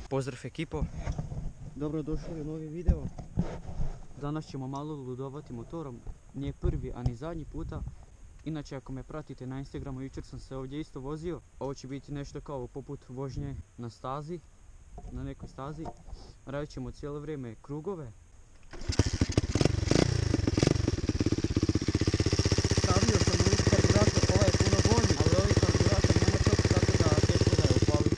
Pozdrav ekipo, dobrodošli u novi video. Danas ćemo malo ludovati motorom, nije prvi, a ni zadnji puta. Inače, ako me pratite na Instagramu, jučer sam se ovdje isto vozio. Ovo će biti nešto kao poput vožnje na stazi, na nekoj stazi. Radit ćemo cijelo vrijeme krugove. Stavio sam u karburator, ovaj je puno bolji, ali ovaj karburator nema čop, tako da teško da je upaliti.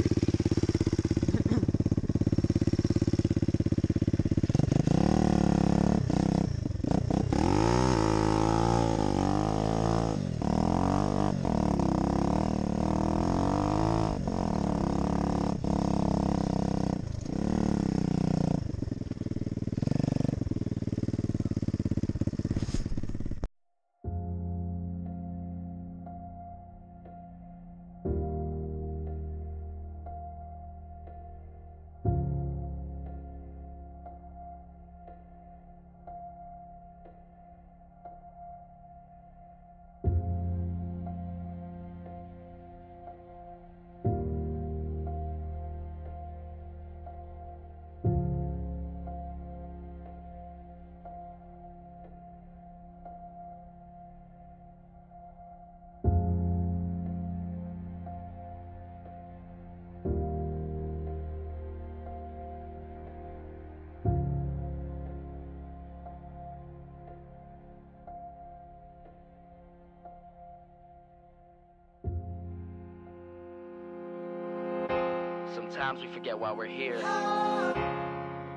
Sometimes we forget why we're here.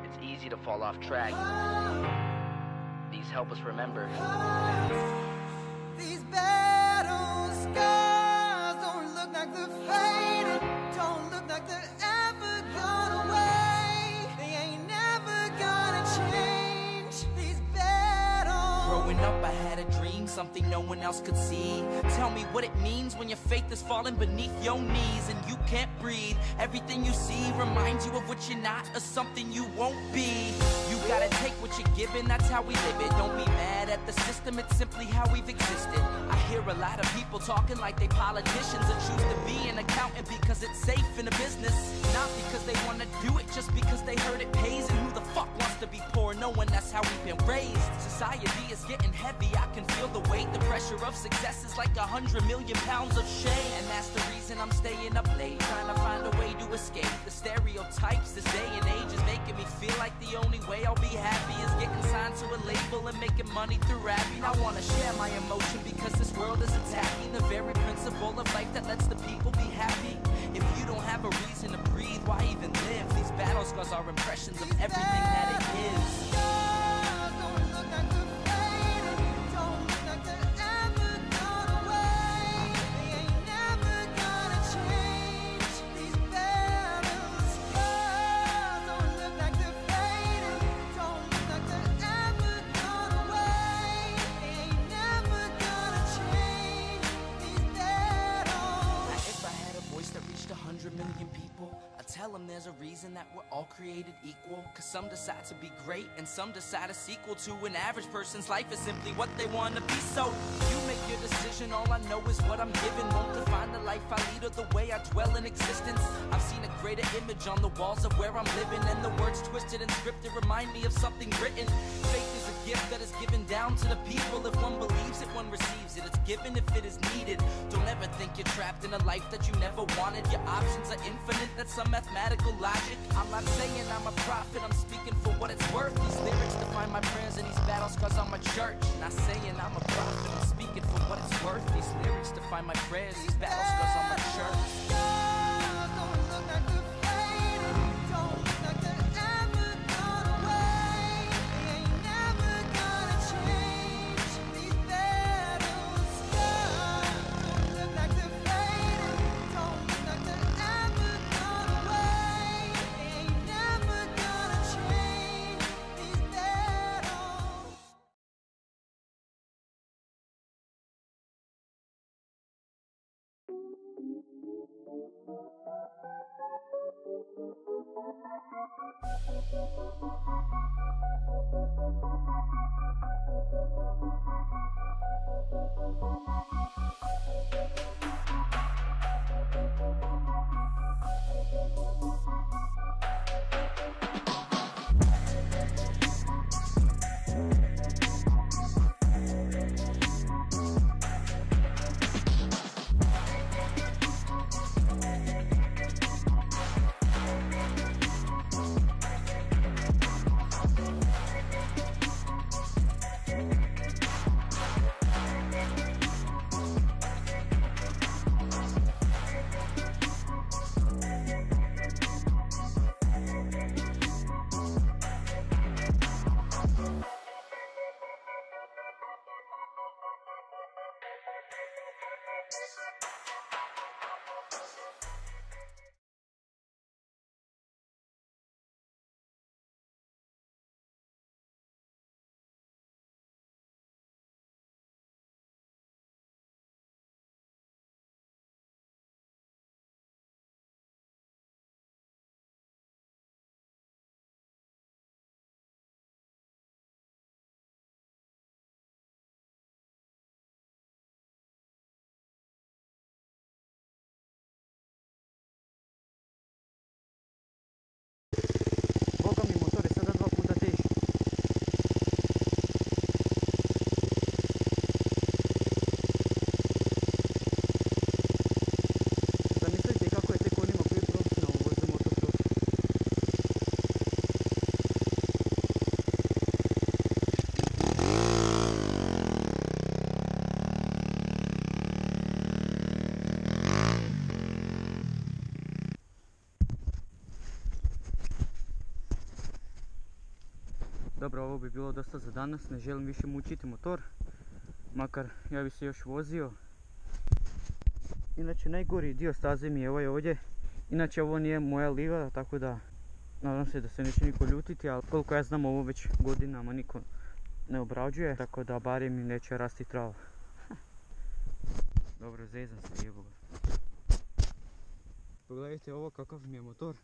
It's easy to fall off track. These help us remember. These battle scars don't look like they're faded, don't look like they're ever gone away. They ain't never gonna change. These battles. Growing up, I had a dream, something no one else could see. Tell me what it means when your faith is falling beneath your knees and you can't breathe. Everything you see reminds you of what you're not or something you won't be. You gotta take what you're given, that's how we live it. Don't be mad at the system, it's simply how we've existed. I hear a lot of people talking like they politicians and choose to be an accountant because it's safe in a business. Not because they wanna do it, just because they heard it pays. And who the fuck wants to be poor knowing that's how we've been raised? Society is getting heavy, I can feel the weight. The pressure of success is like 100 million pounds of shame. And that's the reason I'm staying up late, trying to find a way to escape the stereotypes this day and age is making me feel like the only way I'll be happy is getting signed to a label and making money through rapping. I wanna share my emotion because this world is attacking the very principle of life that lets the people be happy. If you don't have a reason to breathe, why even live? These battle scars are impressions of everything that it is. Tell them there's a reason that we're all created equal. Cause some decide to be great and some decide a sequel to an average person's life is simply what they want to be. So you make your decision, all I know is what I'm given. Won't define the life I lead or the way I dwell in existence. I've seen a greater image on the walls of where I'm living, and the words twisted and scripted remind me of something written. Faith is a gift that is given down to the people. If one believes it, one receives it. It's given if it is needed. Don't ever think you're trapped in a life that you never wanted. Your options are infinite, that's some mathematical logic. I'm not saying I'm a prophet, I'm speaking for what it's worth. These lyrics define my prayers and these battle scars on my church. Not saying I'm a prophet, I'm speaking for what it's worth. These lyrics define my prayers, these battle scars on my church. Dobro, ovo bi bilo dosta za danas, ne želim više mučiti motor. Makar ja bi se još vozio. Inače najgori dio staze mi je ovaj ovdje. Inače ovo nije moja livada, tako da nadam se da se neće niko ljutiti, ali koliko ja znam ovo već godinama niko ne obrađuje, tako da barem mi neće rasti trava. Dobro, zezam se, jebo ga. Pogledajte ovo kakav mi je motor.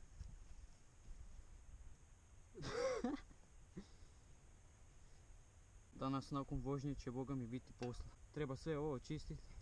Danas nakon vožnje će boga mi biti posla. Treba sve ovo očistiti.